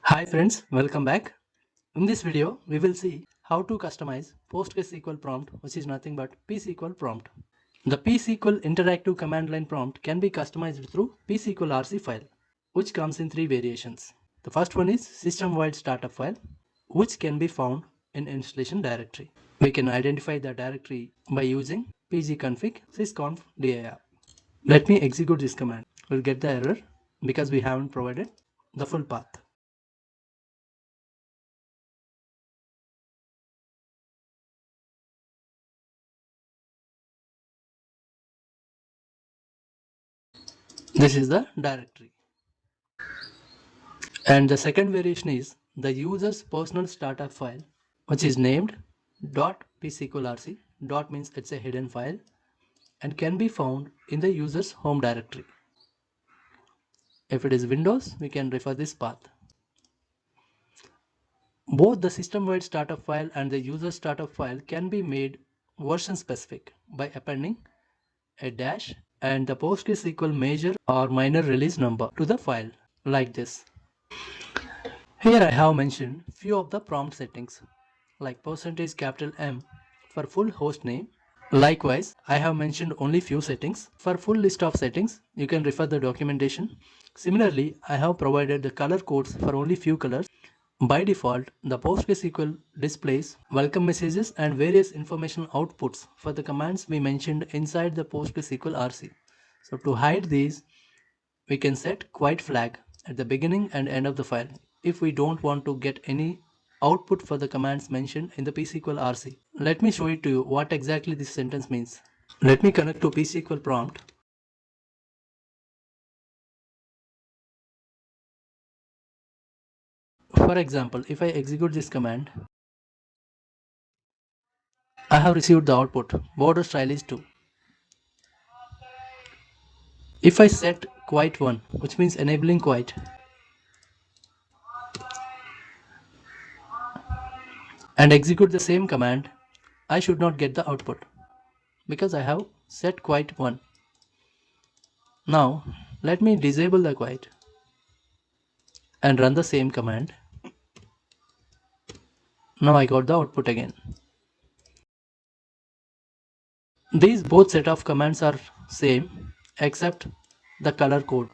Hi friends, welcome back. In this video, we will see how to customize PostgreSQL prompt, which is nothing but psql prompt. The psql interactive command line prompt can be customized through psql-rc file, which comes in three variations. The first one is system-wide startup file, which can be found in installation directory. We can identify the directory by using pgconfig sysconf dir. Let me execute this command. We'll get the error because we haven't provided the full path. This is the directory. And the second variation is the user's personal startup file, which is named .psql-rc. Dot means it's a hidden file and can be found in the user's home directory. If it is Windows, we can refer this path. Both the system-wide startup file and the user startup file can be made version specific by appending a dash and the PostgreSQL major or minor release number to the file, like this. Here I have mentioned few of the prompt settings like %M for full host name. Likewise, I have mentioned only few settings. For full list of settings, you can refer the documentation. Similarly, I have provided the color codes for only few colors. By default, the PostgreSQL displays welcome messages and various informational outputs for the commands we mentioned inside the PostgreSQL RC. So to hide these, we can set quiet flag at the beginning and end of the file if we don't want to get any output for the commands mentioned in the psql rc. Let me show it to you what exactly this sentence means. Let me connect to psql prompt. For example, if I execute this command, I have received the output border style is 2. If I set quiet 1, which means enabling quiet, and execute the same command, I should not get the output because I have set quiet 1. Now let me disable the quiet and run the same command. Now I got the output again. These both set of commands are same except the color code.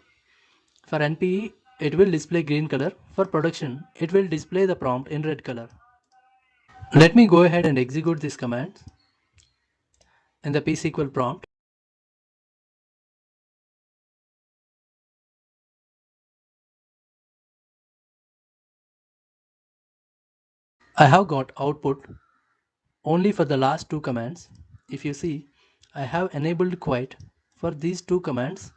For NPE, it will display green color. For production, it will display the prompt in red color. Let me go ahead and execute this command in the psql prompt. I have got output only for the last two commands. If you see, I have enabled quiet for these two commands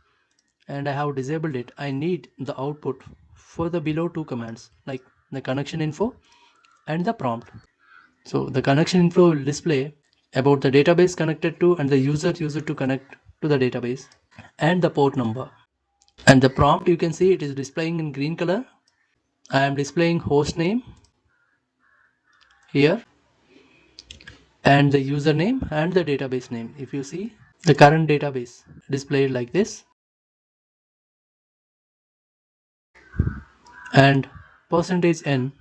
and I have disabled it. I need the output for the below two commands like the connection info and the prompt. So the connection info will display about the database connected to and the user to connect to the database and the port number. And the prompt, you can see it is displaying in green color. I am displaying host name here and the username and the database name. If you see the current database displayed like this and %n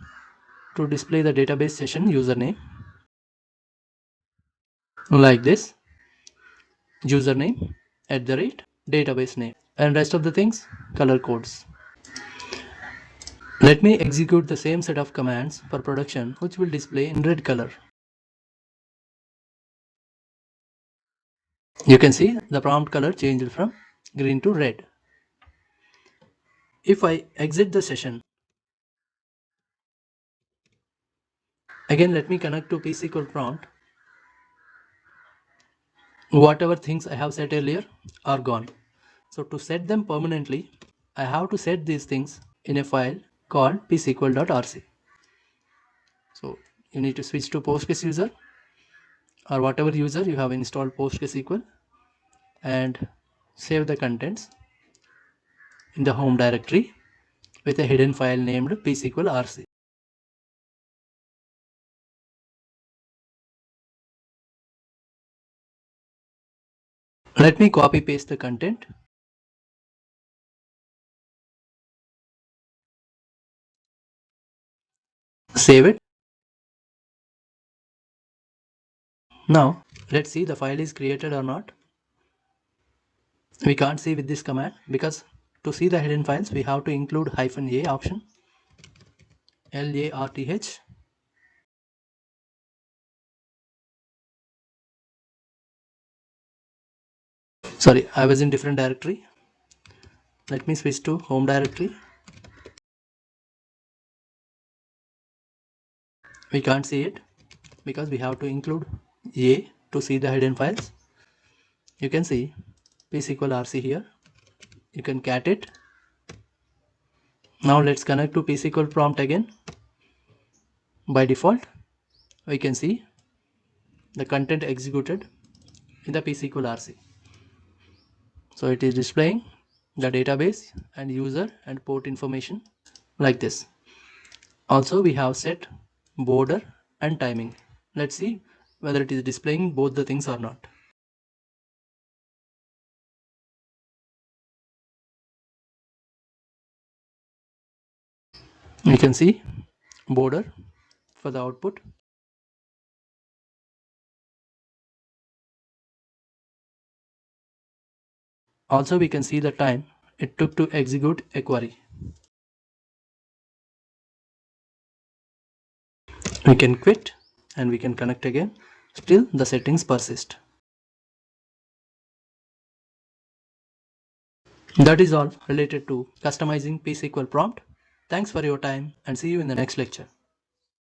to display the database session username like this, username @database name, and rest of the things color codes. Let me execute the same set of commands for production, which will display in red color. You can see the prompt color changed from green to red. If I exit the session, again let me connect to psql prompt. Whatever things I have set earlier are gone. So to set them permanently, I have to set these things in a file called psql.rc. So you need to switch to Postgres user or whatever user you have installed PostgreSQL and save the contents in the home directory with a hidden file named psql-rc. Let me copy paste the content. Save it. Now let's see the file is created or not. We can't see with this command because to see the hidden files we have to include -a option, LARTH. Sorry, I was in different directory. Let me switch to home directory. We can't see it because we have to include A to see the hidden files. You can see psql-rc here. You can cat it. Now let's connect to psql prompt again. By default, we can see the content executed in the psql-rc. So it is displaying the database and user and port information like this. Also we have set border and timing. Let's see whether it is displaying both the things or not. We can see border for the output. Also we can see the time it took to execute a query. We can quit and we can connect again. Still the settings persist. That is all related to customizing psql prompt. Thanks for your time and see you in the next lecture.